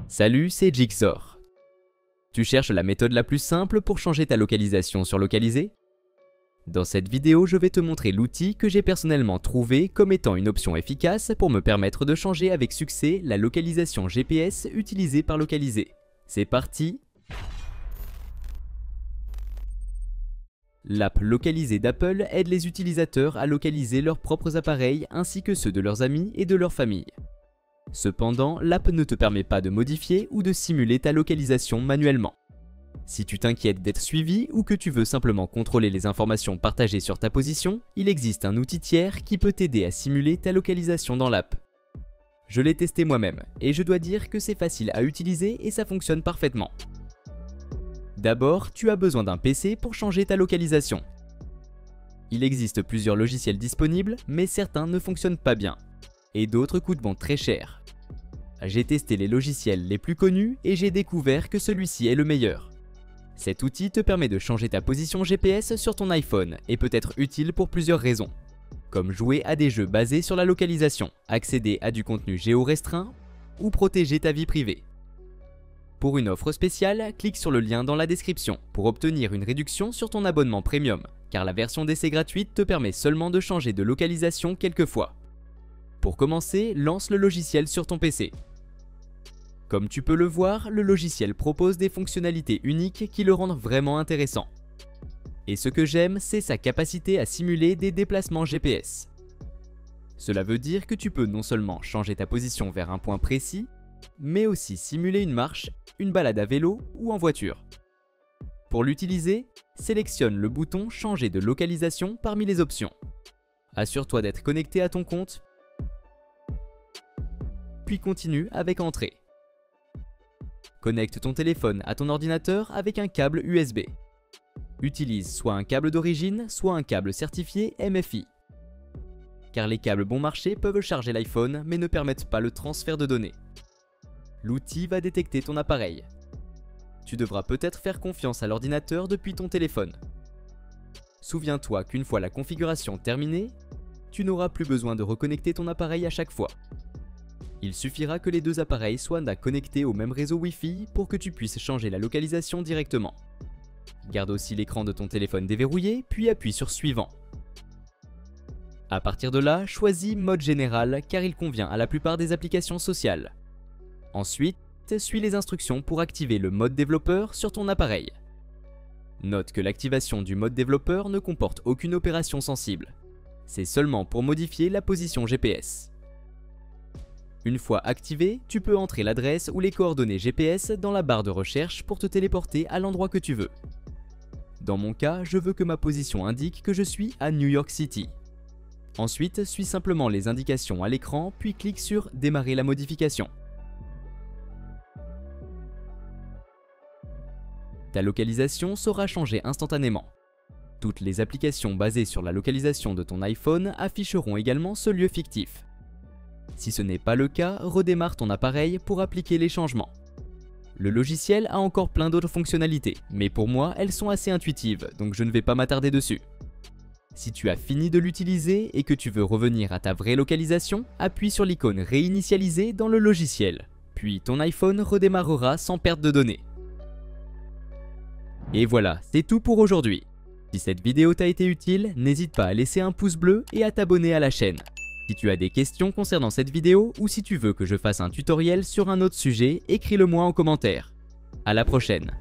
Salut, c'est Jigsaw. Tu cherches la méthode la plus simple pour changer ta localisation sur Localizer? Dans cette vidéo, je vais te montrer l'outil que j'ai personnellement trouvé comme étant une option efficace pour me permettre de changer avec succès la localisation GPS utilisée par Localizer. C'est parti! L'app Localizer d'Apple aide les utilisateurs à localiser leurs propres appareils ainsi que ceux de leurs amis et de leur famille. Cependant, l'app ne te permet pas de modifier ou de simuler ta localisation manuellement. Si tu t'inquiètes d'être suivi ou que tu veux simplement contrôler les informations partagées sur ta position, il existe un outil tiers qui peut t'aider à simuler ta localisation dans l'app. Je l'ai testé moi-même et je dois dire que c'est facile à utiliser et ça fonctionne parfaitement. D'abord, tu as besoin d'un PC pour changer ta localisation. Il existe plusieurs logiciels disponibles, mais certains ne fonctionnent pas bien, et d'autres coûtent bon très cher. J'ai testé les logiciels les plus connus et j'ai découvert que celui-ci est le meilleur. Cet outil te permet de changer ta position GPS sur ton iPhone et peut être utile pour plusieurs raisons, comme jouer à des jeux basés sur la localisation, accéder à du contenu géo-restreint ou protéger ta vie privée. Pour une offre spéciale, clique sur le lien dans la description pour obtenir une réduction sur ton abonnement premium, car la version d'essai gratuite te permet seulement de changer de localisation quelques fois. Pour commencer, lance le logiciel sur ton PC. Comme tu peux le voir, le logiciel propose des fonctionnalités uniques qui le rendent vraiment intéressant. Et ce que j'aime, c'est sa capacité à simuler des déplacements GPS. Cela veut dire que tu peux non seulement changer ta position vers un point précis, mais aussi simuler une marche, une balade à vélo ou en voiture. Pour l'utiliser, sélectionne le bouton Changer de localisation parmi les options. Assure-toi d'être connecté à ton compte, puis continue avec Entrée. Connecte ton téléphone à ton ordinateur avec un câble USB. Utilise soit un câble d'origine, soit un câble certifié MFI. Car les câbles bon marché peuvent charger l'iPhone mais ne permettent pas le transfert de données. L'outil va détecter ton appareil. Tu devras peut-être faire confiance à l'ordinateur depuis ton téléphone. Souviens-toi qu'une fois la configuration terminée, tu n'auras plus besoin de reconnecter ton appareil à chaque fois. Il suffira que les deux appareils soient connectés au même réseau Wi-Fi pour que tu puisses changer la localisation directement. Garde aussi l'écran de ton téléphone déverrouillé, puis appuie sur Suivant. À partir de là, choisis Mode général car il convient à la plupart des applications sociales. Ensuite, suis les instructions pour activer le mode développeur sur ton appareil. Note que l'activation du mode développeur ne comporte aucune opération sensible. C'est seulement pour modifier la position GPS. Une fois activé, tu peux entrer l'adresse ou les coordonnées GPS dans la barre de recherche pour te téléporter à l'endroit que tu veux. Dans mon cas, je veux que ma position indique que je suis à New York City. Ensuite, suis simplement les indications à l'écran puis clique sur Démarrer la modification. Ta localisation sera changée instantanément. Toutes les applications basées sur la localisation de ton iPhone afficheront également ce lieu fictif. Si ce n'est pas le cas, redémarre ton appareil pour appliquer les changements. Le logiciel a encore plein d'autres fonctionnalités, mais pour moi elles sont assez intuitives, donc je ne vais pas m'attarder dessus. Si tu as fini de l'utiliser et que tu veux revenir à ta vraie localisation, appuie sur l'icône Réinitialiser dans le logiciel, puis ton iPhone redémarrera sans perte de données. Et voilà, c'est tout pour aujourd'hui. Si cette vidéo t'a été utile, n'hésite pas à laisser un pouce bleu et à t'abonner à la chaîne. Si tu as des questions concernant cette vidéo ou si tu veux que je fasse un tutoriel sur un autre sujet, écris-le moi en commentaire. À la prochaine.